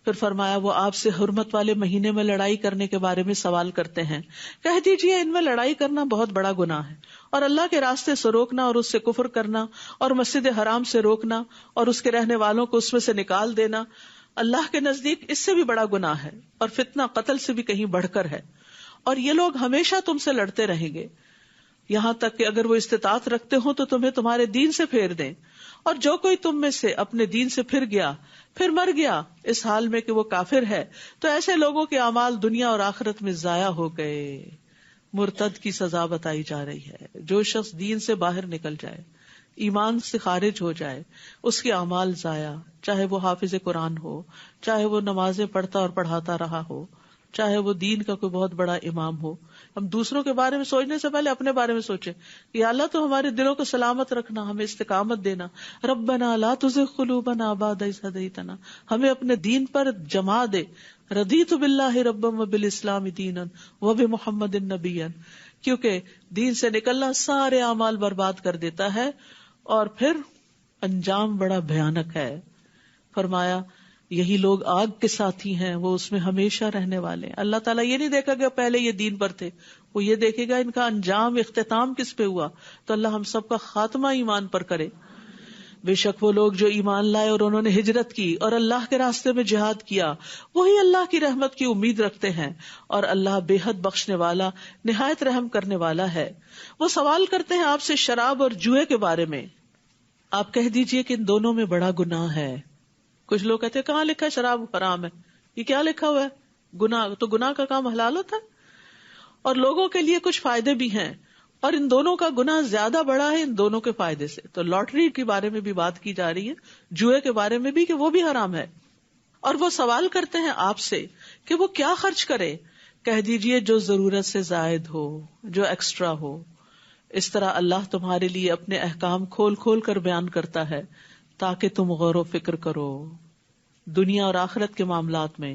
پھر فرمایا وہ آپ سے حرمت والے مہینے میں لڑائی کرنے کے بارے میں سوال کرتے ہیں، کہہ دیجئے ان میں لڑائی کرنا بہت بڑا گناہ ہے، اور اللہ کے راستے سے روکنا اور اس سے کفر کرنا اور مسجد حرام سے روکنا اور اس کے رہنے والوں کو اس میں سے نکال دینا اللہ کے نزدیک اس سے بھی بڑا گناہ ہے، اور فتنہ قتل سے بھی کہیں بڑھ کر ہے، اور یہ لوگ ہمیشہ تم سے لڑتے رہیں گے یہاں تک کہ اگر وہ استطاعت رکھتے ہوں تو تمہیں تمہارے دین سے پھیر دیں، اور جو کوئی تم میں سے اپنے دین سے پھر گیا پھر مر گیا اس حال میں کہ وہ کافر ہے تو ایسے لوگوں کے اعمال دنیا اور آخرت میں ضائع ہو گئے۔ مرتد کی سزا بتائی جا رہی ہے، جو شخص دین سے باہر نکل جائے، ایمان سے خارج ہو جائے، اس کے اعمال ضائع، چاہے وہ حافظ قرآن ہو، چاہے وہ نمازیں پڑھتا اور پڑھاتا رہا ہو، چاہے وہ دین کا کوئی بہت بڑا امام ہو۔ ہم دوسروں کے بارے میں سوچنے سے پہلے اپنے بارے میں سوچیں کہ یا اللہ تو ہمارے دلوں کو سلامت رکھنا، ہمیں استقامت دینا، ربنا لا تزغ قلوبنا بعد اذ ہدیتنا، ہمیں اپنے دین پر جما دے، رضیت باللہ ربا وبالاسلام دینا وبمحمد نبیا، کیونکہ دین سے نکلنا سارے اعمال برباد کر دیتا ہے اور پھر انجام بڑا بھیانک ہے۔ فرمایا یہی لوگ آگ کے ساتھی ہیں، وہ اس میں ہمیشہ رہنے والے ہیں۔ اللہ تعالیٰ یہ نہیں دیکھا کہ پہلے یہ دین پر تھے، وہ یہ دیکھے گا ان کا انجام اختتام کس پہ ہوا۔ تو اللہ ہم سب کا خاتمہ ایمان پر کرے۔ بے شک وہ لوگ جو ایمان لائے اور انہوں نے ہجرت کی اور اللہ کے راستے میں جہاد کیا، وہی اللہ کی رحمت کی امید رکھتے ہیں، اور اللہ بے حد بخشنے والا نہایت رحم کرنے والا ہے۔ وہ سوال کرتے ہیں آپ سے شراب اور جوئے کے بارے میں، آپ کہہ دیجئے کہ ان دونوں میں بڑا گناہ ہے۔ کچھ لوگ کہتے ہیں کہاں لکھا ہے شراب حرام ہے، یہ کیا لکھا ہوا ہے گناہ، تو گناہ کا کام حلال ہوتا ہے، اور لوگوں کے لیے کچھ فائدے بھی ہیں، اور ان دونوں کا گناہ زیادہ بڑا ہے ان دونوں کے فائدے سے۔ تو لاٹری کے بارے میں بھی بات کی جا رہی ہے، جوئے کے بارے میں بھی کہ وہ بھی حرام ہے۔ اور وہ سوال کرتے ہیں آپ سے کہ وہ کیا خرچ کرے، کہہ دیجئے جو ضرورت سے زائد ہو، جو ایکسٹرا ہو۔ اس طرح اللہ تمہارے لیے اپنے احکام کھول کھول کر بیان کرتا ہے تاکہ تم غور و فکر کرو دنیا اور آخرت کے معاملات میں۔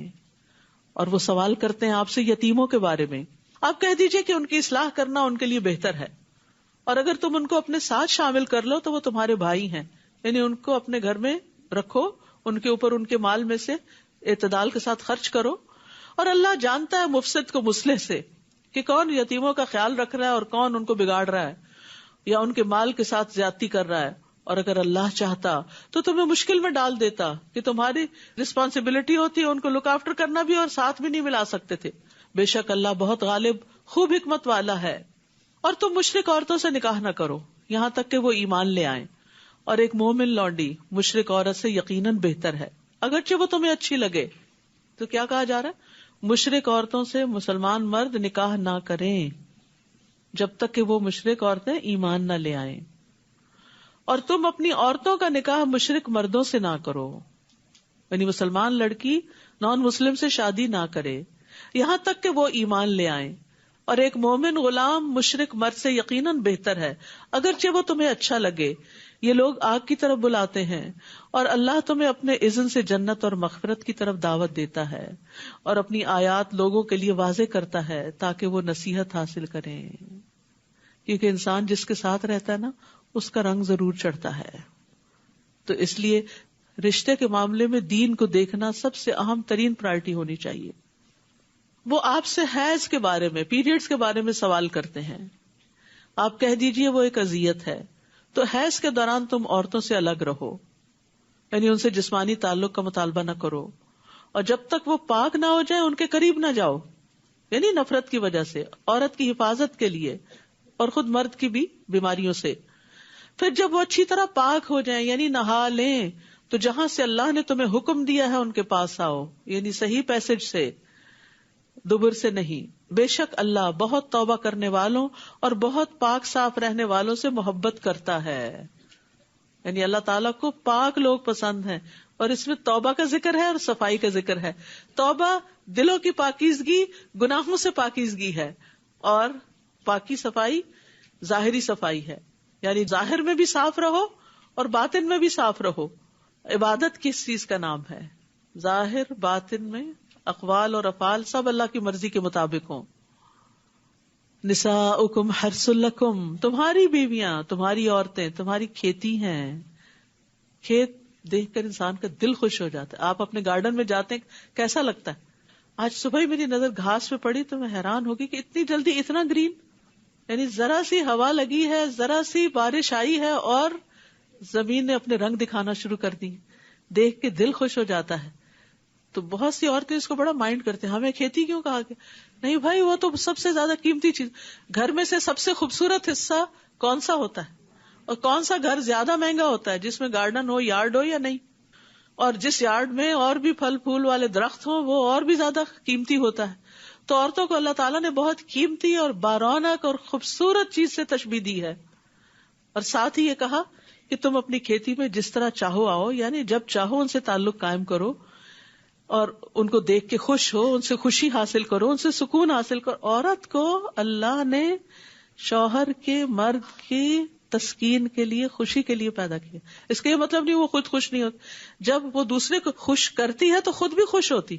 اور وہ سوال کرتے ہیں آپ سے یتیموں کے بارے میں، آپ کہہ دیجئے کہ ان کی اصلاح کرنا ان کے لیے بہتر ہے، اور اگر تم ان کو اپنے ساتھ شامل کر لو تو وہ تمہارے بھائی ہیں، یعنی ان کو اپنے گھر میں رکھو، ان کے اوپر ان کے مال میں سے اعتدال کے ساتھ خرچ کرو۔ اور اللہ جانتا ہے مفسد کو مصلح سے، کہ کون یتیموں کا خیال رکھ رہا ہے اور کون ان کو بگاڑ رہا ہے یا ان کے مال کے ساتھ زیادتی کر رہا ہے۔ اور اگر اللہ چاہتا تو تمہیں مشکل میں ڈال دیتا کہ تمہاری رسپانسبلٹی ہوتی ان کو لک آفٹر کرنا بھی اور ساتھ بھی نہیں ملا سکتے تھے۔ بے شک اللہ بہت غالب خوب حکمت والا ہے۔ اور تم مشرک عورتوں سے نکاح نہ کرو یہاں تک کہ وہ ایمان لے آئیں، اور ایک مومن لونڈی مشرک عورت سے یقیناً بہتر ہے اگرچہ وہ تمہیں اچھی لگے۔ تو کیا کہا جا رہا ہے؟ مشرک عورتوں سے مسلمان مرد نکاح نہ کریں جب تک کہ وہ مشرک عورتیں ایمان نہ لے آئیں، اور تم اپنی عورتوں کا نکاح مشرک مردوں سے نہ کرو، یعنی مسلمان لڑکی نان مسلم سے شادی نہ کرے یہاں تک کہ وہ ایمان لے آئیں، اور ایک مومن غلام مشرک مرد سے یقیناً بہتر ہے اگرچہ وہ تمہیں اچھا لگے۔ یہ لوگ آگ کی طرف بلاتے ہیں اور اللہ تمہیں اپنے اذن سے جنت اور مغفرت کی طرف دعوت دیتا ہے، اور اپنی آیات لوگوں کے لیے واضح کرتا ہے تاکہ وہ نصیحت حاصل کریں، کیونکہ انسان جس کے ساتھ رہتا ہے نا اس کا رنگ ضرور چڑھتا ہے۔ تو اس لیے رشتے کے معاملے میں دین کو دیکھنا سب سے اہم ترین پرائرٹی ہونی چاہیے۔ وہ آپ سے حیض کے بارے میں، پیریڈز کے بارے میں سوال کرتے ہیں، آپ کہہ دیجئے وہ ایک اذیت ہے، تو حیض کے دوران تم عورتوں سے الگ رہو، یعنی ان سے جسمانی تعلق کا مطالبہ نہ کرو، اور جب تک وہ پاک نہ ہو جائے ان کے قریب نہ جاؤ، یعنی نفرت کی وجہ سے، عورت کی حفاظت کے لیے، اور خود مرد کی بھی بیماریوں سے۔ پھر جب وہ اچھی طرح پاک ہو جائیں یعنی نہا لیں تو جہاں سے اللہ نے تمہیں حکم دیا ہے ان کے پاس آؤ، یعنی صحیح پیسج سے، دبر سے نہیں۔ بے شک اللہ بہت توبہ کرنے والوں اور بہت پاک صاف رہنے والوں سے محبت کرتا ہے، یعنی اللہ تعالیٰ کو پاک لوگ پسند ہیں، اور اس میں توبہ کا ذکر ہے اور صفائی کا ذکر ہے۔ توبہ دلوں کی پاکیزگی، گناہوں سے پاکیزگی ہے، اور پاکی صفائی ظاہری صفائی ہے، یعنی ظاہر میں بھی صاف رہو اور باطن میں بھی صاف رہو۔ عبادت کس چیز کا نام ہے؟ ظاہر باطن میں اقوال اور افعال سب اللہ کی مرضی کے مطابق ہوں۔ نساؤکم حرث لکم، تمہاری بیویاں، تمہاری عورتیں تمہاری کھیتی ہیں۔ کھیت دیکھ کر انسان کا دل خوش ہو جاتا ہے. آپ اپنے گارڈن میں جاتے ہیں, کیسا لگتا ہے؟ آج صبح ہی میری نظر گھاس پہ پڑی تو میں حیران ہوگی کہ اتنی جلدی اتنا گرین. یعنی ذرا سی ہوا لگی ہے, ذرا سی بارش آئی ہے اور زمین نے اپنے رنگ دکھانا شروع کر دی. دیکھ کے دل خوش ہو جاتا ہے. تو بہت سی عورتیں اس کو بڑا مائنڈ کرتے ہیں, ہمیں کھیتی کیوں کہا گیا؟ نہیں بھائی, وہ تو سب سے زیادہ قیمتی چیز. گھر میں سے سب سے خوبصورت حصہ کون سا ہوتا ہے؟ اور کون سا گھر زیادہ مہنگا ہوتا ہے؟ جس میں گارڈن ہو, یارڈ ہو یا نہیں. اور جس یارڈ میں اور بھی پھل پھول والے درخت ہوں وہ اور بھی زیادہ قیمتی ہوتا ہے. تو عورتوں کو اللہ تعالیٰ نے بہت قیمتی اور بارونق اور خوبصورت چیز سے تشبیہ دی ہے. اور ساتھ ہی یہ کہا کہ تم اپنی کھیتی میں جس طرح چاہو آؤ, یعنی جب چاہو ان سے تعلق قائم کرو اور ان کو دیکھ کے خوش ہو, ان سے خوشی حاصل کرو, ان سے سکون حاصل کرو. عورت کو اللہ نے شوہر کے, مرد کی تسکین کے لیے, خوشی کے لیے پیدا کیا. اس کا یہ مطلب نہیں وہ خود خوش نہیں ہوتی, جب وہ دوسرے کو خوش کرتی ہے تو خود بھی خوش ہوتی.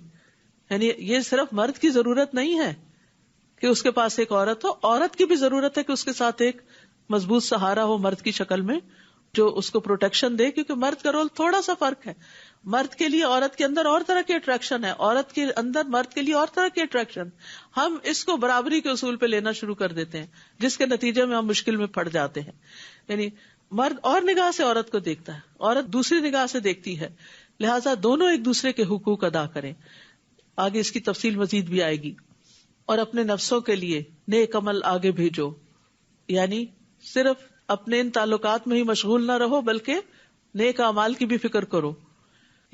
یعنی یہ صرف مرد کی ضرورت نہیں ہے کہ اس کے پاس ایک عورت ہو, عورت کی بھی ضرورت ہے کہ اس کے ساتھ ایک مضبوط سہارا ہو مرد کی شکل میں, جو اس کو پروٹیکشن دے. کیونکہ مرد کا رول تھوڑا سا فرق ہے. مرد کے لیے عورت کے اندر اور طرح کی اٹریکشن ہے, عورت کے اندر مرد کے لیے اور طرح کی اٹریکشن. ہم اس کو برابری کے اصول پہ لینا شروع کر دیتے ہیں, جس کے نتیجے میں ہم مشکل میں پڑ جاتے ہیں. یعنی مرد اور نگاہ سے عورت کو دیکھتا ہے, عورت دوسری نگاہ سے دیکھتی ہے. لہٰذا دونوں ایک دوسرے کے حقوق ادا کریں. آگے اس کی تفصیل مزید بھی آئے گی. اور اپنے نفسوں کے لیے نیک عمل آگے بھیجو, یعنی صرف اپنے ان تعلقات میں ہی مشغول نہ رہو بلکہ نیک اعمال کی بھی فکر کرو,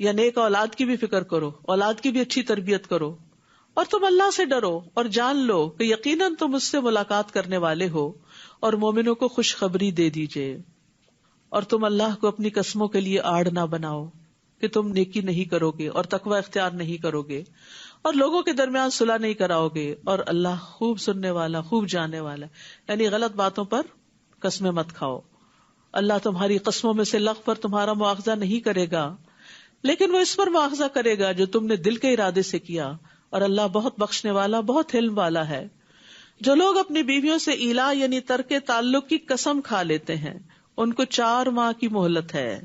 یا نیک اولاد کی بھی فکر کرو, اولاد کی بھی اچھی تربیت کرو. اور تم اللہ سے ڈرو اور جان لو کہ یقیناً تم اس سے ملاقات کرنے والے ہو, اور مومنوں کو خوشخبری دے دیجئے. اور تم اللہ کو اپنی قسموں کے لیے آڑ نہ بناؤ کہ تم نیکی نہیں کرو گے اور تقوی اختیار نہیں کرو گے, اور لوگوں کے درمیان صلح نہیں کراؤ گے, اور اللہ خوب سننے والا, خوب جاننے والا. یعنی غلط باتوں پر قسمیں مت کھاؤ. اللہ تمہاری قسموں میں سے لغو پر تمہارا مواخذہ نہیں کرے گا, لیکن وہ اس پر مواخذہ کرے گا جو تم نے دل کے ارادے سے کیا, اور اللہ بہت بخشنے والا, بہت حلم والا ہے. جو لوگ اپنی بیویوں سے ایلا یعنی ترک تعلق کی قسم کھا لیتے ہیں, ان کو 4 ماہ کی مہلت ہے.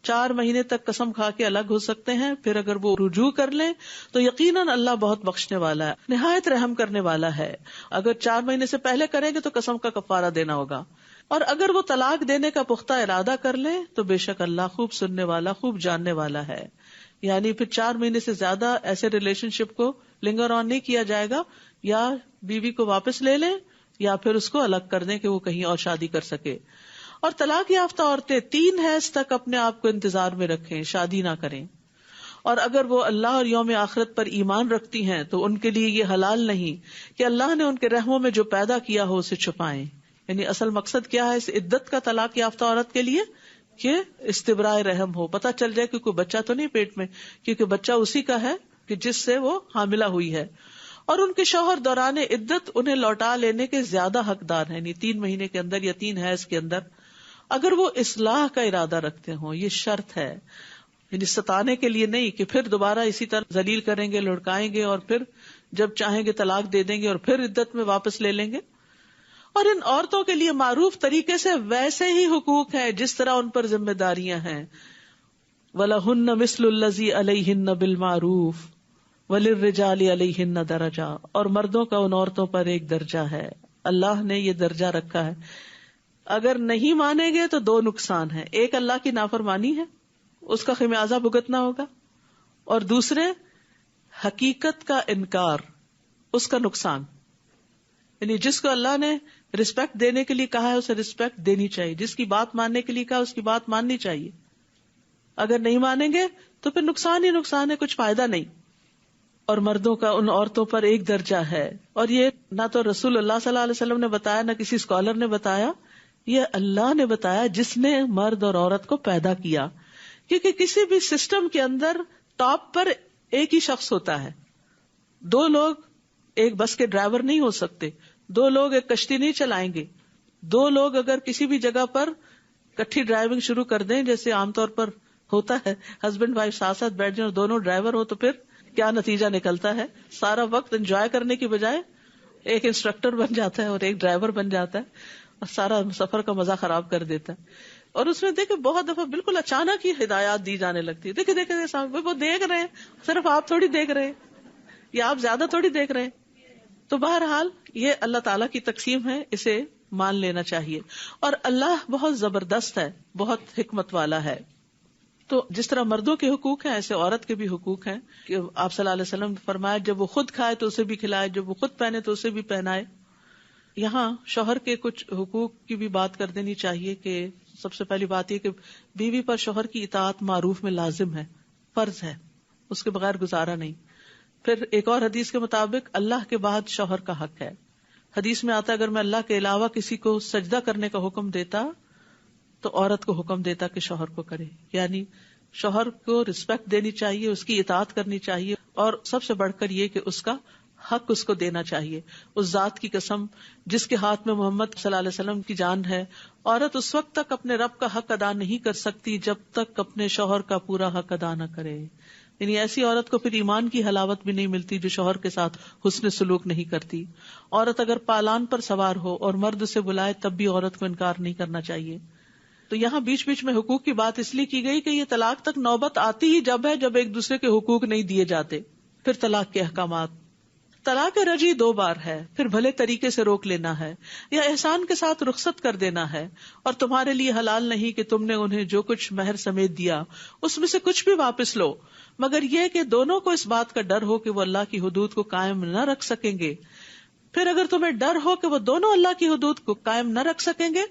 4 مہینے تک قسم کھا کے الگ ہو سکتے ہیں, پھر اگر وہ رجوع کر لیں تو یقیناً اللہ بہت بخشنے والا ہے, نہایت رحم کرنے والا ہے. اگر 4 مہینے سے پہلے کریں گے تو قسم کا کفارہ دینا ہوگا, اور اگر وہ طلاق دینے کا پختہ ارادہ کر لیں تو بے شک اللہ خوب سننے والا, خوب جاننے والا ہے. یعنی پھر 4 مہینے سے زیادہ ایسے ریلیشن شپ کو لنگر آن نہیں کیا جائے گا, یا بیوی کو واپس لے لیں یا پھر اس کو الگ کر دیں کہ وہ کہیں اور شادی کر سکے. اور طلاق یافتہ عورتیں 3 حیض تک اپنے آپ کو انتظار میں رکھیں, شادی نہ کریں. اور اگر وہ اللہ اور یوم آخرت پر ایمان رکھتی ہیں تو ان کے لیے یہ حلال نہیں کہ اللہ نے ان کے رحموں میں جو پیدا کیا ہو اسے چھپائیں. یعنی اصل مقصد کیا ہے اس عدت کا طلاق یافتہ عورت کے لیے؟ کہ استبراء رحم ہو, پتہ چل جائے کہ کوئی بچہ تو نہیں پیٹ میں, کیونکہ بچہ اسی کا ہے کہ جس سے وہ حاملہ ہوئی ہے. اور ان کے شوہر دوران عدت انہیں لوٹا لینے کے زیادہ حقدار ہیں, یعنی 3 مہینے کے اندر یا 3 حیض کے اندر, اگر وہ اصلاح کا ارادہ رکھتے ہوں. یہ شرط ہے, یعنی ستانے کے لیے نہیں کہ پھر دوبارہ اسی طرح ذلیل کریں گے, لڑکائیں گے, اور پھر جب چاہیں گے طلاق دے دیں گے اور پھر عدت میں واپس لے لیں گے. اور ان عورتوں کے لیے معروف طریقے سے ویسے ہی حقوق ہیں جس طرح ان پر ذمہ داریاں ہیں. وَلَهُنَّ مِثْلُ الَّذِي عَلَيْهِنَّ بِالْمَعْرُوفِ وَلِلرِّجَالِ عَلَيْهِنَّ دَرَجَةٌ, اور مردوں کا ان عورتوں پر ایک درجہ ہے. اللہ نے یہ درجہ رکھا ہے. اگر نہیں مانیں گے تو 2 نقصان ہیں, ایک اللہ کی نافرمانی ہے, اس کا خمیازہ بھگتنا ہوگا, اور دوسرے حقیقت کا انکار, اس کا نقصان. یعنی جس کو اللہ نے رسپیکٹ دینے کے لیے کہا ہے اسے رسپیکٹ دینی چاہیے, جس کی بات ماننے کے لیے کہا اس کی بات ماننی چاہیے. اگر نہیں مانیں گے تو پھر نقصان ہی نقصان ہے, کچھ فائدہ نہیں. اور مردوں کا ان عورتوں پر ایک درجہ ہے, اور یہ نہ تو رسول اللہ صلی اللہ علیہ وسلم نے بتایا, نہ کسی اسکالر نے بتایا, یہ اللہ نے بتایا جس نے مرد اور عورت کو پیدا کیا. کیونکہ کسی بھی سسٹم کے اندر ٹاپ پر ایک ہی شخص ہوتا ہے. 2 لوگ ایک بس کے ڈرائیور نہیں ہو سکتے, 2 لوگ ایک کشتی نہیں چلائیں گے. 2 لوگ اگر کسی بھی جگہ پر کٹھی ڈرائیونگ شروع کر دیں, جیسے عام طور پر ہوتا ہے, ہسبینڈ وائف ساتھ ساتھ بیٹھ جائیں اور دونوں ڈرائیور ہو, تو پھر کیا نتیجہ نکلتا ہے؟ سارا وقت انجوائے کرنے کی بجائے ایک انسٹرکٹر بن جاتا ہے اور ایک ڈرائیور بن جاتا ہے, اور سارا سفر کا مزہ خراب کر دیتا ہے. اور اس میں دیکھیں بہت دفعہ بالکل اچانک ہی ہدایات دی جانے لگتی ہے. دیکھیں سامنے وہ دیکھ رہے ہیں, صرف آپ تھوڑی دیکھ رہے ہیں یا آپ زیادہ تھوڑی دیکھ رہے ہیں. تو بہرحال یہ اللہ تعالیٰ کی تقسیم ہے, اسے مان لینا چاہیے. اور اللہ بہت زبردست ہے, بہت حکمت والا ہے. تو جس طرح مردوں کے حقوق ہیں ایسے عورت کے بھی حقوق ہیں کہ آپ صلی اللہ علیہ وسلم نے فرمایا جب وہ خود کھائے تو اسے بھی کھلائے, جب وہ خود پہنے تو اسے بھی پہنائے. یہاں شوہر کے کچھ حقوق کی بھی بات کر دینی چاہیے کہ سب سے پہلی بات یہ کہ بیوی پر شوہر کی اطاعت معروف میں لازم ہے, فرض ہے, اس کے بغیر گزارا نہیں. پھر ایک اور حدیث کے مطابق اللہ کے بعد شوہر کا حق ہے. حدیث میں آتا ہے اگر میں اللہ کے علاوہ کسی کو سجدہ کرنے کا حکم دیتا تو عورت کو حکم دیتا کہ شوہر کو کرے. یعنی شوہر کو رسپیکٹ دینی چاہیے, اس کی اطاعت کرنی چاہیے, اور سب سے بڑھ کر یہ کہ اس کا حق اس کو دینا چاہیے. اس ذات کی قسم جس کے ہاتھ میں محمد صلی اللہ علیہ وسلم کی جان ہے, عورت اس وقت تک اپنے رب کا حق ادا نہیں کر سکتی جب تک اپنے شوہر کا پورا حق ادا نہ کرے. یعنی ایسی عورت کو پھر ایمان کی حلاوت بھی نہیں ملتی جو شوہر کے ساتھ حسن سلوک نہیں کرتی. عورت اگر پالان پر سوار ہو اور مرد اسے بلائے تب بھی عورت کو انکار نہیں کرنا چاہیے. تو یہاں بیچ بیچ میں حقوق کی بات اس لیے کی گئی کہ یہ طلاق تک نوبت آتی ہی جب ہے جب ایک دوسرے کے حقوق نہیں دیے جاتے. پھر طلاق کے احکامات. طلاق رجعی 2 بار ہے, پھر بھلے طریقے سے روک لینا ہے یا احسان کے ساتھ رخصت کر دینا ہے, اور تمہارے لیے حلال نہیں کہ تم نے انہیں جو کچھ مہر سمیت دیا اس میں سے کچھ بھی واپس لو, مگر یہ کہ دونوں کو اس بات کا ڈر ہو کہ وہ اللہ کی حدود کو قائم نہ رکھ سکیں گے. پھر اگر تمہیں ڈر ہو کہ وہ دونوں اللہ کی حدود کو قائم نہ رکھ سکیں گے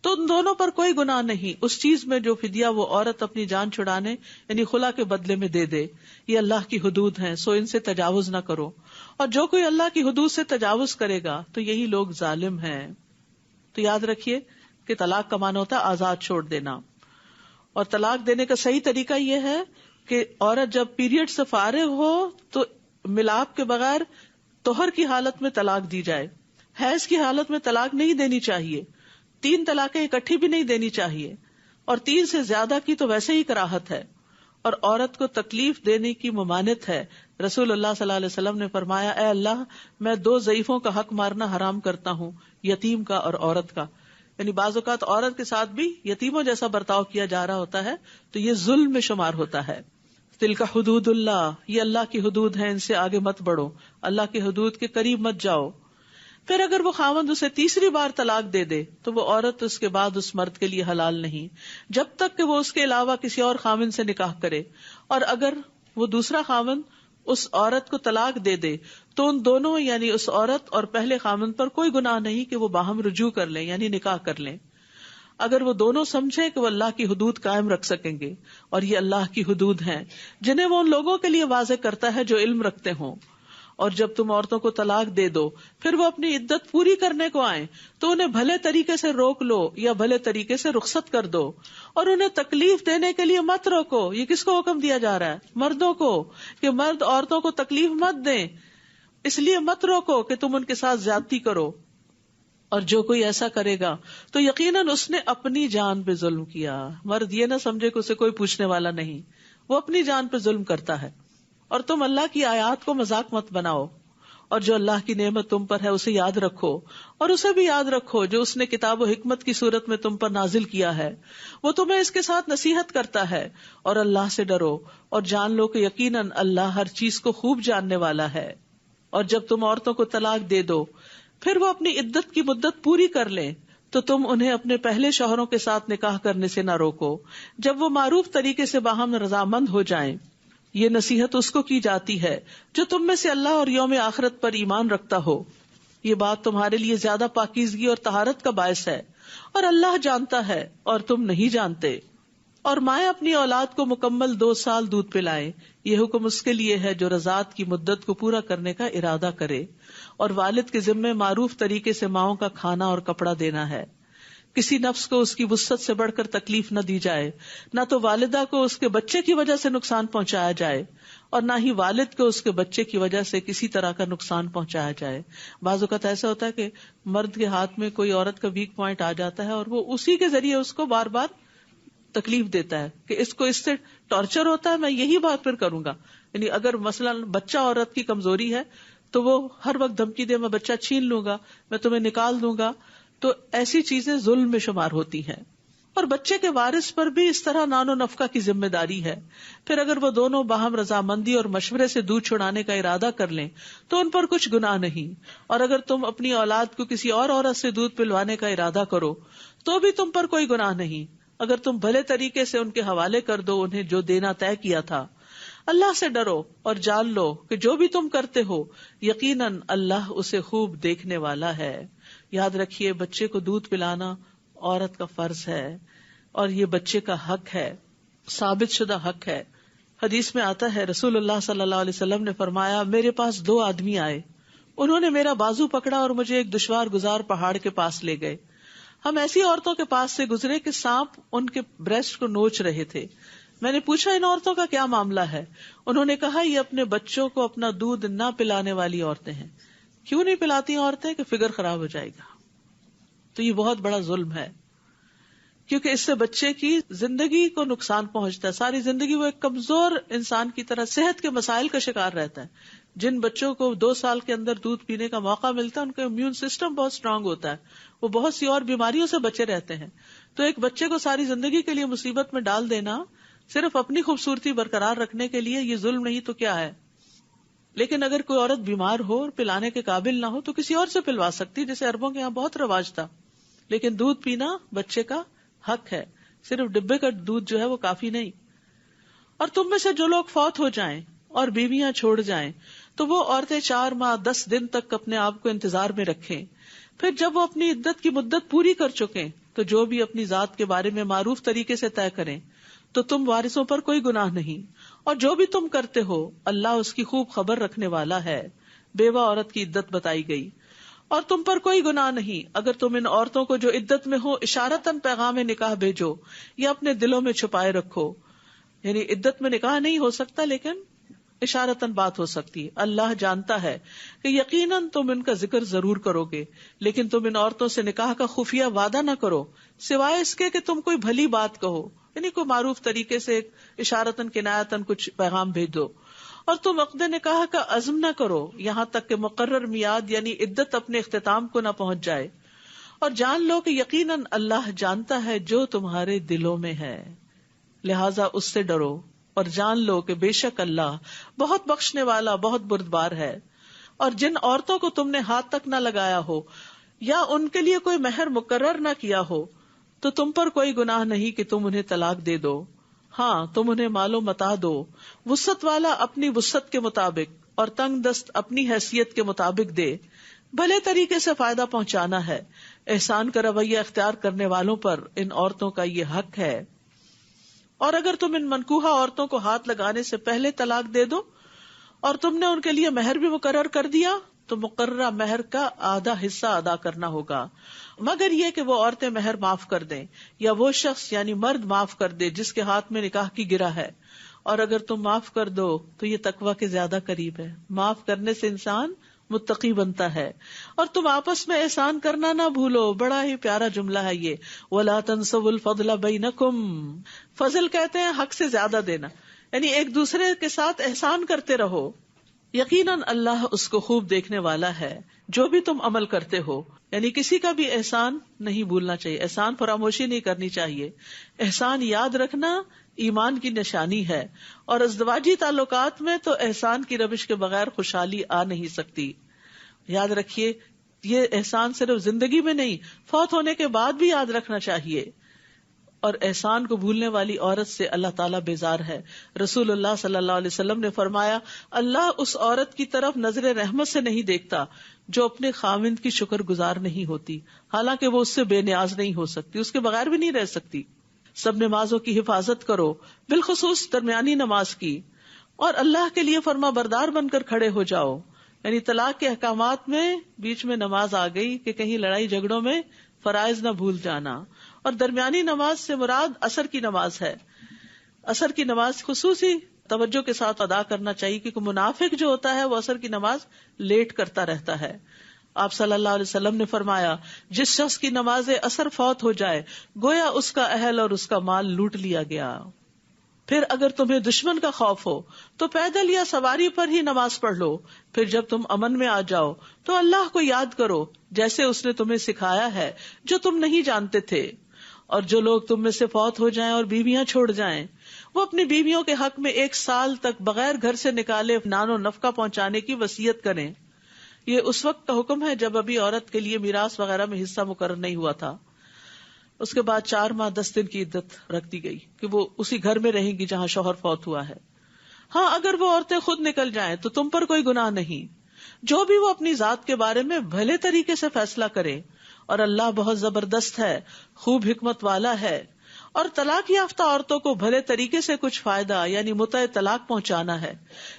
تو ان دونوں پر کوئی گناہ نہیں اس چیز میں جو فدیہ وہ عورت اپنی جان چھڑانے یعنی خلا کے بدلے میں دے دے. یہ اللہ کی حدود ہیں سو ان سے تجاوز نہ کرو, اور جو کوئی اللہ کی حدود سے تجاوز کرے گا تو یہی لوگ ظالم ہیں. تو یاد رکھیے کہ طلاق کا معنی ہوتا ہے آزاد چھوڑ دینا, اور طلاق دینے کا صحیح طریقہ یہ ہے کہ عورت جب پیریڈ سے فارغ ہو تو ملاپ کے بغیر طہر کی حالت میں طلاق دی جائے. حیض کی حالت میں طلاق نہیں دینی چاہیے, 3 طلاقیں اکٹھی بھی نہیں دینی چاہیے, اور 3 سے زیادہ کی تو ویسے ہی کراہت ہے, اور عورت کو تکلیف دینے کی ممانعت ہے. رسول اللہ صلی اللہ علیہ وسلم نے فرمایا اے اللہ میں 2 ضعیفوں کا حق مارنا حرام کرتا ہوں, یتیم کا اور عورت کا. یعنی بعض اوقات عورت کے ساتھ بھی یتیموں جیسا برتاؤ کیا جا رہا ہوتا ہے تو یہ ظلم میں شمار ہوتا ہے. تلک حدود اللہ, یہ اللہ کی حدود ہیں, ان سے آگے مت بڑھو, اللہ کی حدود کے قریب مت جاؤ. پھر اگر وہ خاوند اسے تیسری بار طلاق دے دے تو وہ عورت اس کے بعد اس مرد کے لیے حلال نہیں جب تک کہ وہ اس کے علاوہ کسی اور خاوند سے نکاح کرے. اور اگر وہ دوسرا خاوند اس عورت کو طلاق دے دے تو ان دونوں یعنی اس عورت اور پہلے خاوند پر کوئی گناہ نہیں کہ وہ باہم رجوع کر لیں یعنی نکاح کر لیں, اگر وہ دونوں سمجھیں کہ وہ اللہ کی حدود قائم رکھ سکیں گے. اور یہ اللہ کی حدود ہیں جنہیں وہ ان لوگوں کے لیے واضح کرتا ہے جو علم رکھتے ہوں. اور جب تم عورتوں کو طلاق دے دو پھر وہ اپنی عدت پوری کرنے کو آئیں تو انہیں بھلے طریقے سے روک لو یا بھلے طریقے سے رخصت کر دو, اور انہیں تکلیف دینے کے لیے مت روکو. یہ کس کو حکم دیا جا رہا ہے؟ مردوں کو, کہ مرد عورتوں کو تکلیف مت دیں, اس لیے مت روکو کہ تم ان کے ساتھ زیادتی کرو. اور جو کوئی ایسا کرے گا تو یقیناً اس نے اپنی جان پہ ظلم کیا. مرد یہ نہ سمجھے کہ اسے کوئی پوچھنے والا نہیں, وہ اپنی جان پہ ظلم کرتا ہے. اور تم اللہ کی آیات کو مذاق مت بناؤ, اور جو اللہ کی نعمت تم پر ہے اسے یاد رکھو, اور اسے بھی یاد رکھو جو اس نے کتاب و حکمت کی صورت میں تم پر نازل کیا ہے, وہ تمہیں اس کے ساتھ نصیحت کرتا ہے. اور اللہ سے ڈرو اور جان لو کہ یقیناً اللہ ہر چیز کو خوب جاننے والا ہے. اور جب تم عورتوں کو طلاق دے دو پھر وہ اپنی عدت کی مدت پوری کر لیں تو تم انہیں اپنے پہلے شوہروں کے ساتھ نکاح کرنے سے نہ روکو جب وہ معروف طریقے سے باہم رضامند ہو جائیں. یہ نصیحت اس کو کی جاتی ہے جو تم میں سے اللہ اور یوم آخرت پر ایمان رکھتا ہو. یہ بات تمہارے لیے زیادہ پاکیزگی اور طہارت کا باعث ہے, اور اللہ جانتا ہے اور تم نہیں جانتے. اور مائیں اپنی اولاد کو مکمل 2 سال دودھ پلائیں, یہ حکم اس کے لیے ہے جو رضاعت کی مدت کو پورا کرنے کا ارادہ کرے. اور والد کے ذمے معروف طریقے سے ماؤں کا کھانا اور کپڑا دینا ہے. کسی نفس کو اس کی وسعت سے بڑھ کر تکلیف نہ دی جائے, نہ تو والدہ کو اس کے بچے کی وجہ سے نقصان پہنچایا جائے اور نہ ہی والد کو اس کے بچے کی وجہ سے کسی طرح کا نقصان پہنچایا جائے. بعض اوقات ایسا ہوتا ہے کہ مرد کے ہاتھ میں کوئی عورت کا ویک پوائنٹ آ جاتا ہے اور وہ اسی کے ذریعے اس کو بار بار تکلیف دیتا ہے کہ اس کو اس سے ٹارچر ہوتا ہے, میں یہی بات پھر کروں گا. یعنی اگر مثلا بچہ عورت کی کمزوری ہے تو وہ ہر وقت دھمکی دے, میں بچہ چھین لوں گا, میں تمہیں نکال دوں گا. تو ایسی چیزیں ظلم میں شمار ہوتی ہیں. اور بچے کے وارث پر بھی اس طرح نان و نفقہ کی ذمہ داری ہے. پھر اگر وہ دونوں باہم رضامندی اور مشورے سے دودھ چھڑانے کا ارادہ کر لیں تو ان پر کچھ گناہ نہیں. اور اگر تم اپنی اولاد کو کسی اور عورت سے دودھ پلوانے کا ارادہ کرو تو بھی تم پر کوئی گناہ نہیں، اگر تم بھلے طریقے سے ان کے حوالے کر دو انہیں جو دینا طے کیا تھا. اللہ سے ڈرو اور جان لو کہ جو بھی تم کرتے ہو یقیناً اللہ اسے خوب دیکھنے والا ہے. یاد رکھیے، بچے کو دودھ پلانا عورت کا فرض ہے اور یہ بچے کا حق ہے، ثابت شدہ حق ہے. حدیث میں آتا ہے رسول اللہ صلی اللہ علیہ وسلم نے فرمایا، میرے پاس 2 آدمی آئے، انہوں نے میرا بازو پکڑا اور مجھے ایک دشوار گزار پہاڑ کے پاس لے گئے. ہم ایسی عورتوں کے پاس سے گزرے کہ سانپ ان کے بریسٹ کو نوچ رہے تھے. میں نے پوچھا ان عورتوں کا کیا معاملہ ہے؟ انہوں نے کہا یہ اپنے بچوں کو اپنا دودھ نہ پلانے والی عورتیں ہیں. کیوں نہیں پلاتی عورتیں؟ کہ فگر خراب ہو جائے گا. تو یہ بہت بڑا ظلم ہے، کیونکہ اس سے بچے کی زندگی کو نقصان پہنچتا ہے. ساری زندگی وہ ایک کمزور انسان کی طرح صحت کے مسائل کا شکار رہتا ہے. جن بچوں کو 2 سال کے اندر دودھ پینے کا موقع ملتا ہے ان کا امیون سسٹم بہت اسٹرانگ ہوتا ہے، وہ بہت سی اور بیماریوں سے بچے رہتے ہیں. تو ایک بچے کو ساری زندگی کے لیے مصیبت میں ڈال دینا صرف اپنی خوبصورتی برقرار رکھنے کے لیے، یہ ظلم نہیں تو کیا ہے؟ لیکن اگر کوئی عورت بیمار ہو اور پلانے کے قابل نہ ہو تو کسی اور سے پلوا سکتی، جیسے عربوں کے یہاں بہت رواج تھا. لیکن دودھ پینا بچے کا حق ہے، صرف ڈبے کا دودھ جو ہے وہ کافی نہیں. اور تم میں سے جو لوگ فوت ہو جائیں اور بیویاں چھوڑ جائیں تو وہ عورتیں 4 ماہ 10 دن تک اپنے آپ کو انتظار میں رکھیں. پھر جب وہ اپنی عدت کی مدت پوری کر چکیں تو جو بھی اپنی ذات کے بارے میں معروف طریقے سے طے کریں تو تم وارثوں پر کوئی گناہ نہیں. اور جو بھی تم کرتے ہو اللہ اس کی خوب خبر رکھنے والا ہے. بیوہ عورت کی عدت بتائی گئی. اور تم پر کوئی گناہ نہیں اگر تم ان عورتوں کو جو عدت میں ہو اشارتاً پیغام نکاح بھیجو یا اپنے دلوں میں چھپائے رکھو. یعنی عدت میں نکاح نہیں ہو سکتا لیکن اشارتاً بات ہو سکتی ہے. اللہ جانتا ہے کہ یقیناً تم ان کا ذکر ضرور کرو گے، لیکن تم ان عورتوں سے نکاح کا خفیہ وعدہ نہ کرو سوائے اس کے کہ تم کوئی بھلی بات کہو، یعنی کوئی معروف طریقے سے اشارتاً کنایتاً کچھ پیغام بھیج دو. اور تم عقد نکاح کا عزم نہ کرو یہاں تک کہ مقرر میعاد یعنی عدت اپنے اختتام کو نہ پہنچ جائے. اور جان لو کہ یقیناً اللہ جانتا ہے جو تمہارے دلوں میں ہے، لہٰذا اس سے ڈرو اور جان لو کہ بے شک اللہ بہت بخشنے والا بہت بردبار ہے. اور جن عورتوں کو تم نے ہاتھ تک نہ لگایا ہو یا ان کے لیے کوئی مہر مقرر نہ کیا ہو تو تم پر کوئی گناہ نہیں کہ تم انہیں طلاق دے دو. ہاں تم انہیں مال و متاع دو، وسعت والا اپنی وسعت کے مطابق اور تنگ دست اپنی حیثیت کے مطابق دے. بھلے طریقے سے فائدہ پہنچانا ہے. احسان کا رویہ اختیار کرنے والوں پر ان عورتوں کا یہ حق ہے. اور اگر تم ان منکوحہ عورتوں کو ہاتھ لگانے سے پہلے طلاق دے دو اور تم نے ان کے لیے مہر بھی مقرر کر دیا تو مقررہ مہر کا آدھا حصہ ادا کرنا ہوگا، مگر یہ کہ وہ عورتیں مہر معاف کر دیں یا وہ شخص یعنی مرد معاف کر دے جس کے ہاتھ میں نکاح کی گرہ ہے. اور اگر تم معاف کر دو تو یہ تقویٰ کے زیادہ قریب ہے. معاف کرنے سے انسان متقی بنتا ہے. اور تم آپس میں احسان کرنا نہ بھولو. بڑا ہی پیارا جملہ ہے یہ، وَلَا تَنْسَوُا الْفَضْلَ بَيْنَكُمْ. فضل کہتے ہیں حق سے زیادہ دینا، یعنی ایک دوسرے کے ساتھ احسان کرتے رہو. یقیناً اللہ اس کو خوب دیکھنے والا ہے جو بھی تم عمل کرتے ہو. یعنی کسی کا بھی احسان نہیں بھولنا چاہیے، احسان فراموشی نہیں کرنی چاہیے. احسان یاد رکھنا ایمان کی نشانی ہے، اور ازدواجی تعلقات میں تو احسان کی روش کے بغیر خوشحالی آ نہیں سکتی. یاد رکھیے یہ احسان صرف زندگی میں نہیں، فوت ہونے کے بعد بھی یاد رکھنا چاہیے. اور احسان کو بھولنے والی عورت سے اللہ تعالیٰ بیزار ہے. رسول اللہ صلی اللہ علیہ وسلم نے فرمایا، اللہ اس عورت کی طرف نظر رحمت سے نہیں دیکھتا جو اپنے خاوند کی شکر گزار نہیں ہوتی، حالانکہ وہ اس سے بے نیاز نہیں ہو سکتی، اس کے بغیر بھی نہیں رہ سکتی. سب نمازوں کی حفاظت کرو، بالخصوص درمیانی نماز کی، اور اللہ کے لیے فرما بردار بن کر کھڑے ہو جاؤ. یعنی طلاق کے احکامات میں بیچ میں نماز آ گئی کہ کہیں لڑائی جھگڑوں میں فرائض نہ بھول جانا. اور درمیانی نماز سے مراد عصر کی نماز ہے. عصر کی نماز خصوصی توجہ کے ساتھ ادا کرنا چاہیے، کیونکہ منافق جو ہوتا ہے وہ عصر کی نماز لیٹ کرتا رہتا ہے. آپ صلی اللہ علیہ وسلم نے فرمایا، جس شخص کی نماز عصر فوت ہو جائے گویا اس کا اہل اور اس کا مال لوٹ لیا گیا. پھر اگر تمہیں دشمن کا خوف ہو تو پیدل یا سواری پر ہی نماز پڑھ لو. پھر جب تم امن میں آ جاؤ تو اللہ کو یاد کرو جیسے اس نے تمہیں سکھایا ہے جو تم نہیں جانتے تھے. اور جو لوگ تم میں سے فوت ہو جائیں اور بیویاں چھوڑ جائیں وہ اپنی بیویوں کے حق میں 1 سال تک بغیر گھر سے نکالے نان و نفقہ پہنچانے کی وصیت کریں. یہ اس وقت کا حکم ہے جب ابھی عورت کے لیے میراث وغیرہ میں حصہ مقرر نہیں ہوا تھا. اس کے بعد 4 ماہ 10 دن کی عدت رکھ دی گئی کہ وہ اسی گھر میں رہیں گی جہاں شوہر فوت ہوا ہے. ہاں اگر وہ عورتیں خود نکل جائیں تو تم پر کوئی گناہ نہیں. جو بھی وہ اپنی ذات کے بارے میں بھلے طریقے سے فیصلہ کرے اور اللہ بہت زبردست ہے، خوب حکمت والا ہے. اور طلاق یافتہ عورتوں کو بھلے طریقے سے کچھ فائدہ یعنی متع طلاق پہنچانا ہے.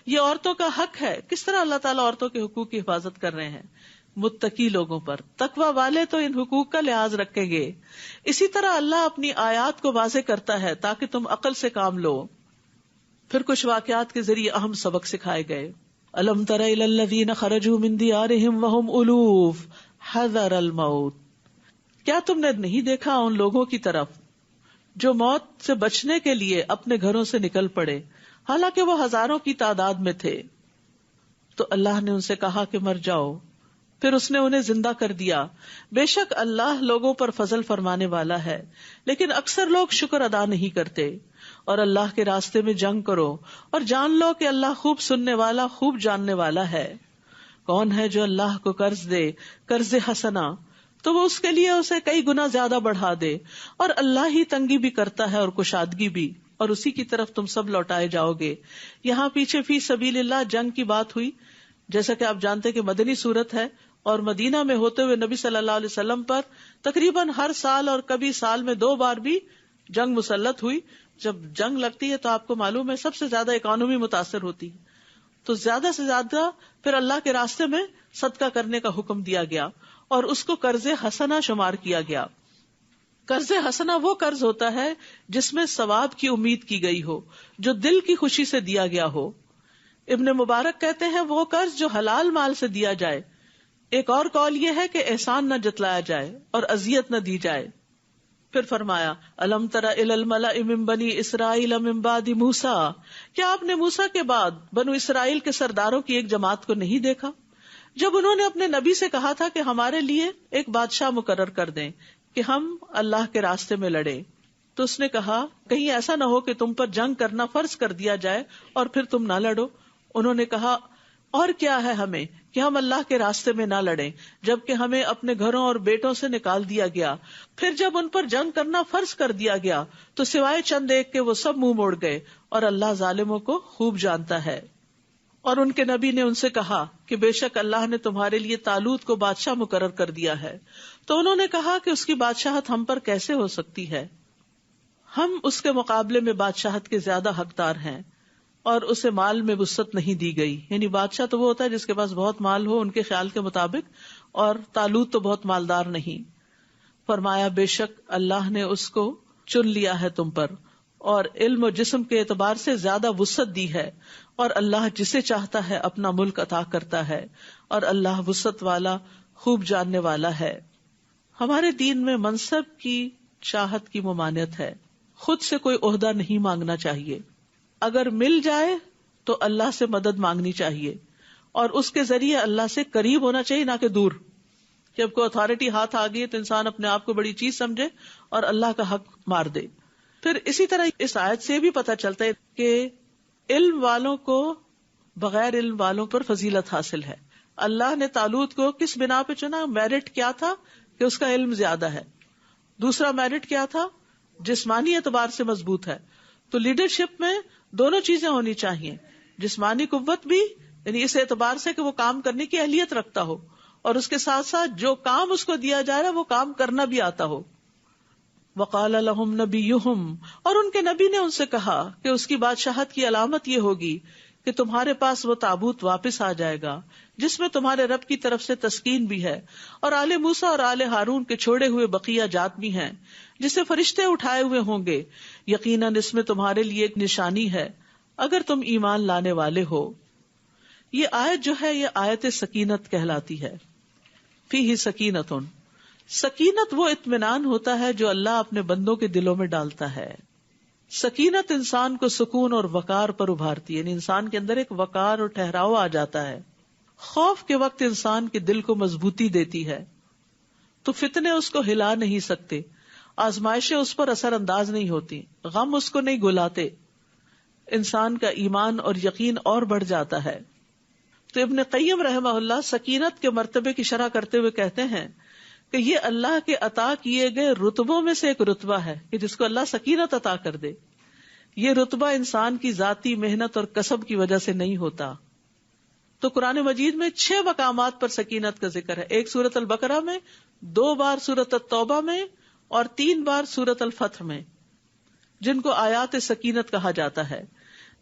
یہ عورتوں کا حق ہے. کس طرح اللہ تعالیٰ عورتوں کے حقوق کی حفاظت کر رہے ہیں؟ متقی لوگوں پر. تقوی والے تو ان حقوق کا لحاظ رکھیں گے. اسی طرح اللہ اپنی آیات کو واضح کرتا ہے تاکہ تم عقل سے کام لو. پھر کچھ واقعات کے ذریعے اہم سبق سکھائے گئے. الم تر الی الذین خرجوا من دیارہم وہم الوف حذر الموت. کیا تم نے نہیں دیکھا ان لوگوں کی طرف جو موت سے بچنے کے لیے اپنے گھروں سے نکل پڑے حالانکہ وہ ہزاروں کی تعداد میں تھے. تو اللہ نے ان سے کہا کہ مر جاؤ. پھر اس نے انہیں زندہ کر دیا. بے شک اللہ لوگوں پر فضل فرمانے والا ہے لیکن اکثر لوگ شکر ادا نہیں کرتے. اور اللہ کے راستے میں جنگ کرو اور جان لو کہ اللہ خوب سننے والا خوب جاننے والا ہے. کون ہے جو اللہ کو قرض دے قرض حسنا تو وہ اس کے لیے اسے کئی گنا زیادہ بڑھا دے. اور اللہ ہی تنگی بھی کرتا ہے اور کشادگی بھی اور اسی کی طرف تم سب لوٹائے جاؤ گے. یہاں پیچھے فی سبیل اللہ جنگ کی بات ہوئی جیسا کہ آپ جانتے کہ مدنی صورت ہے اور مدینہ میں ہوتے ہوئے نبی صلی اللہ علیہ وسلم پر تقریباً ہر سال اور کبھی سال میں 2 بار بھی جنگ مسلط ہوئی. جب جنگ لگتی ہے تو آپ کو معلوم ہے سب سے زیادہ اکانومی متاثر ہوتی ہے تو زیادہ سے زیادہ پھر اللہ کے راستے میں صدقہ کرنے کا حکم دیا گیا اور اس کو قرض حسنہ شمار کیا گیا. قرض حسنہ وہ قرض ہوتا ہے جس میں ثواب کی امید کی گئی ہو، جو دل کی خوشی سے دیا گیا ہو. ابن مبارک کہتے ہیں وہ قرض جو حلال مال سے دیا جائے. ایک اور قول یہ ہے کہ احسان نہ جتلایا جائے اور اذیت نہ دی جائے. پھر فرمایا الم تر الی الملأ من بنی اسرائیل من بعد موسیٰ. کیا آپ نے موسیٰ کے بعد بنو اسرائیل کے سرداروں کی ایک جماعت کو نہیں دیکھا جب انہوں نے اپنے نبی سے کہا تھا کہ ہمارے لیے ایک بادشاہ مقرر کر دیں کہ ہم اللہ کے راستے میں لڑیں. تو اس نے کہا کہیں ایسا نہ ہو کہ تم پر جنگ کرنا فرض کر دیا جائے اور پھر تم نہ لڑو. انہوں نے کہا اور کیا ہے ہمیں کہ ہم اللہ کے راستے میں نہ لڑیں جبکہ ہمیں اپنے گھروں اور بیٹوں سے نکال دیا گیا. پھر جب ان پر جنگ کرنا فرض کر دیا گیا تو سوائے چند ایک کے وہ سب منہ موڑ گئے اور اللہ ظالموں کو خوب جانتا ہے. اور ان کے نبی نے ان سے کہا کہ بے شک اللہ نے تمہارے لیے طالوت کو بادشاہ مقرر کر دیا ہے. تو انہوں نے کہا کہ اس کی بادشاہت ہم پر کیسے ہو سکتی ہے؟ ہم اس کے مقابلے میں بادشاہت کے زیادہ حقدار ہیں اور اسے مال میں وسعت نہیں دی گئی. یعنی بادشاہ تو وہ ہوتا ہے جس کے پاس بہت مال ہو ان کے خیال کے مطابق، اور طالوت تو بہت مالدار نہیں. فرمایا بے شک اللہ نے اس کو چن لیا ہے تم پر اور علم و جسم کے اعتبار سے زیادہ وسعت دی ہے اور اللہ جسے چاہتا ہے اپنا ملک عطا کرتا ہے اور اللہ وسعت والا خوب جاننے والا ہے. ہمارے دین میں منصب کی چاہت کی ممانعت ہے. خود سے کوئی عہدہ نہیں مانگنا چاہیے. اگر مل جائے تو اللہ سے مدد مانگنی چاہیے اور اس کے ذریعے اللہ سے قریب ہونا چاہیے، نہ کہ دور. جب کوئی اتھارٹی ہاتھ آ گئی تو انسان اپنے آپ کو بڑی چیز سمجھے اور اللہ کا حق مار دے. پھر اسی طرح اس آیت سے بھی پتہ چلتا ہے کہ علم والوں کو بغیر علم والوں پر فضیلت حاصل ہے. اللہ نے طالوت کو کس بنا پہ چنا؟ میرٹ کیا تھا کہ اس کا علم زیادہ ہے. دوسرا میرٹ کیا تھا؟ جسمانی اعتبار سے مضبوط ہے. تو لیڈرشپ میں دونوں چیزیں ہونی چاہیے، جسمانی قوت بھی یعنی اس اعتبار سے کہ وہ کام کرنے کی اہلیت رکھتا ہو اور اس کے ساتھ ساتھ جو کام اس کو دیا جا رہا ہے وہ کام کرنا بھی آتا ہو. وقال لهم نبیہم، اور ان کے نبی نے ان سے کہا کہ اس کی بادشاہت کی علامت یہ ہوگی کہ تمہارے پاس وہ تابوت واپس آ جائے گا جس میں تمہارے رب کی طرف سے تسکین بھی ہے اور آل موسیٰ اور آل ہارون کے چھوڑے ہوئے بقیہ جات بھی ہیں جسے فرشتے اٹھائے ہوئے ہوں گے. یقیناً اس میں تمہارے لیے ایک نشانی ہے اگر تم ایمان لانے والے ہو. یہ آیت جو ہے یہ آیت سکینت کہلاتی ہے. فیہ سکینتن، سکینت وہ اطمینان ہوتا ہے جو اللہ اپنے بندوں کے دلوں میں ڈالتا ہے. سکینت انسان کو سکون اور وقار پر ابھارتی ہے، یعنی انسان کے اندر ایک وقار اور ٹھہراؤ آ جاتا ہے. خوف کے وقت انسان کے دل کو مضبوطی دیتی ہے تو فتنے اس کو ہلا نہیں سکتے. آزمائشیں اس پر اثر انداز نہیں ہوتی، غم اس کو نہیں گلاتے، انسان کا ایمان اور یقین اور بڑھ جاتا ہے. تو ابن قیم رحمہ اللہ سکینت کے مرتبے کی شرح کرتے ہوئے کہتے ہیں کہ یہ اللہ کے عطا کیے گئے رتبوں میں سے ایک رتبہ ہے کہ جس کو اللہ سکینت عطا کر دے. یہ رتبہ انسان کی ذاتی محنت اور کسب کی وجہ سے نہیں ہوتا. تو قرآن مجید میں 6 مقامات پر سکینت کا ذکر ہے، ایک سورۃ البقرہ میں، 2 بار سورۃ التوبہ میں اور 3 بار سورۃ الفتح میں، جن کو آیات سکینت کہا جاتا ہے.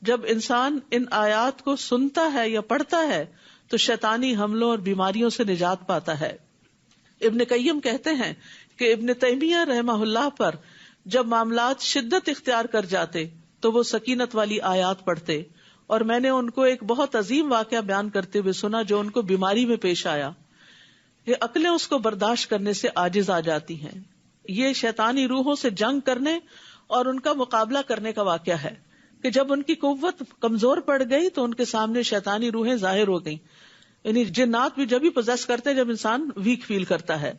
جب انسان ان آیات کو سنتا ہے یا پڑھتا ہے تو شیطانی حملوں اور بیماریوں سے نجات پاتا ہے. ابن قیم کہتے ہیں کہ ابن تیمیہ رحمہ اللہ پر جب معاملات شدت اختیار کر جاتے تو وہ سکینت والی آیات پڑھتے، اور میں نے ان کو ایک بہت عظیم واقعہ بیان کرتے ہوئے سنا جو ان کو بیماری میں پیش آیا. یہ عقلیں اس کو برداشت کرنے سے عاجز آ جاتی ہیں. یہ شیطانی روحوں سے جنگ کرنے اور ان کا مقابلہ کرنے کا واقعہ ہے کہ جب ان کی قوت کمزور پڑ گئی تو ان کے سامنے شیطانی روحیں ظاہر ہو گئیں. یعنی جنات بھی جب ہی پوزیس کرتے ہیں جب انسان ویک فیل کرتا ہے.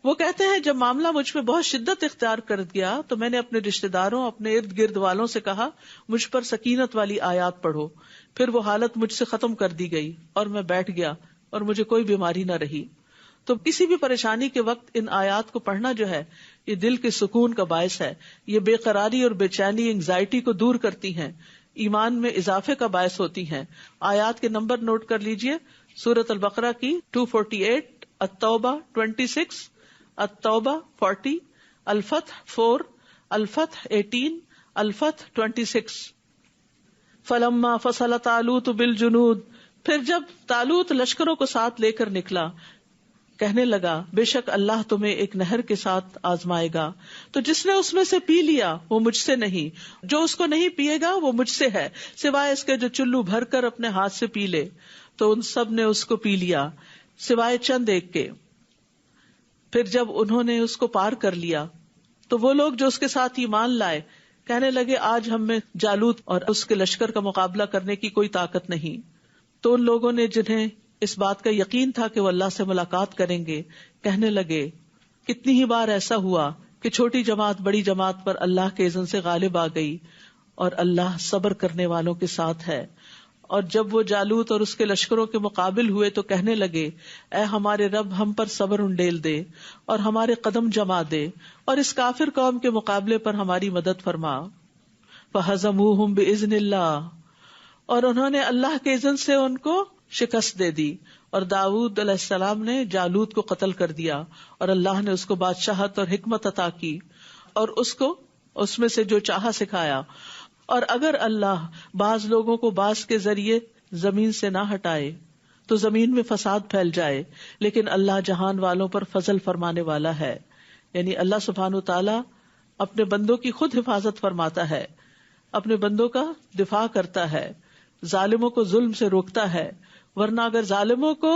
وہ کہتے ہیں جب معاملہ مجھ پہ بہت شدت اختیار کر گیا تو میں نے اپنے رشتہ داروں، اپنے ارد گرد والوں سے کہا مجھ پر سکینت والی آیات پڑھو. پھر وہ حالت مجھ سے ختم کر دی گئی اور میں بیٹھ گیا اور مجھے کوئی بیماری نہ رہی. تو کسی بھی پریشانی کے وقت ان آیات کو پڑھنا جو ہے یہ دل کے سکون کا باعث ہے. یہ بے قراری اور بے چینی، انگزائٹی کو دور کرتی ہیں، ایمان میں اضافے کا باعث ہوتی ہیں. آیات کے نمبر نوٹ کر لیجئے. سورۃ البقرہ کی 248، التوبہ 26، التوبہ 40، الفتح 4، الفتح 18، الفتح 26. فلما فصل طالوت بالجنود، پھر جب طالوت لشکروں کو ساتھ لے کر نکلا، کہنے لگا بے شک اللہ تمہیں ایک نہر کے ساتھ آزمائے گا، تو جس نے اس میں سے پی لیا وہ مجھ سے نہیں، جو اس کو نہیں پیے گا وہ مجھ سے ہے، سوائے اس کے جو چلو بھر کر اپنے ہاتھ سے پی لے. تو ان سب نے اس کو پی لیا سوائے چند ایک کے. پھر جب انہوں نے اس کو پار کر لیا تو وہ لوگ جو اس کے ساتھ ایمان لائے کہنے لگے آج ہم میں جالوت اور اس کے لشکر کا مقابلہ کرنے کی کوئی طاقت نہیں. تو ان لوگوں نے جنہیں اس بات کا یقین تھا کہ وہ اللہ سے ملاقات کریں گے کہنے لگے کتنی ہی بار ایسا ہوا کہ چھوٹی جماعت بڑی جماعت پر اللہ کے اذن سے غالب آ گئی اور اللہ صبر کرنے والوں کے ساتھ ہے. اور جب وہ جالوت اور اس کے لشکروں کے مقابل ہوئے تو کہنے لگے اے ہمارے رب ہم پر صبر انڈیل دے اور ہمارے قدم جما دے اور اس کافر قوم کے مقابلے پر ہماری مدد فرما. فَهَزَمُوهُمْ بِإِذْنِ اللَّهِ، اور انہوں نے اللہ کے اذن سے ان کو شکست دے دی. اور داؤد علیہ السلام نے جالوت کو قتل کر دیا اور اللہ نے اس کو بادشاہت اور حکمت عطا کی اور اس کو اس میں سے جو چاہا سکھایا. اور اگر اللہ بعض لوگوں کو بعض کے ذریعے زمین سے نہ ہٹائے تو زمین میں فساد پھیل جائے، لیکن اللہ جہان والوں پر فضل فرمانے والا ہے. یعنی اللہ سبحانہ وتعالی اپنے بندوں کی خود حفاظت فرماتا ہے، اپنے بندوں کا دفاع کرتا ہے، ظالموں کو ظلم سے روکتا ہے. ورنہ اگر ظالموں کو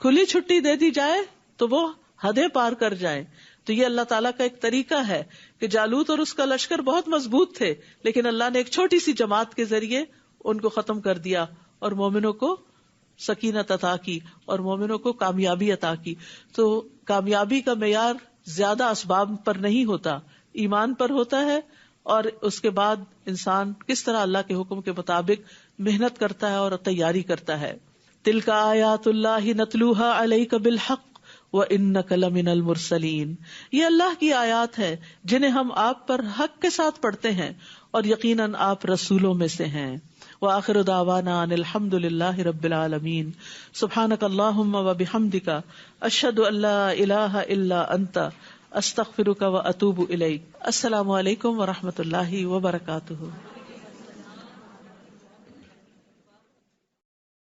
کھلی چھٹی دے دی جائے تو وہ حدیں پار کر جائیں. تو یہ اللہ تعالیٰ کا ایک طریقہ ہے کہ جالوت اور اس کا لشکر بہت مضبوط تھے لیکن اللہ نے ایک چھوٹی سی جماعت کے ذریعے ان کو ختم کر دیا اور مومنوں کو سکینت عطا کی اور مومنوں کو کامیابی عطا کی. تو کامیابی کا معیار زیادہ اسباب پر نہیں ہوتا، ایمان پر ہوتا ہے، اور اس کے بعد انسان کس طرح اللہ کے حکم کے مطابق محنت کرتا ہے اور تیاری کرتا ہے. تلک آیات اللہ نتلوہا علیک بالحق وَإِنَّكَ لَمِنَ الْمُرْسَلِينَ، یہ اللہ کی آیات ہے جنہیں ہم آپ پر حق کے ساتھ پڑھتے ہیں اور یقیناً آپ رسولوں میں سے ہیں. وآخر دعوانا ان الحمد للہ رب العالمین. سبحانک اللہم وبحمدک اشہد ان لا الہ الا انت استغفرک واتوب الیک. السلام علیکم ورحمۃ اللہ وبرکاتہ.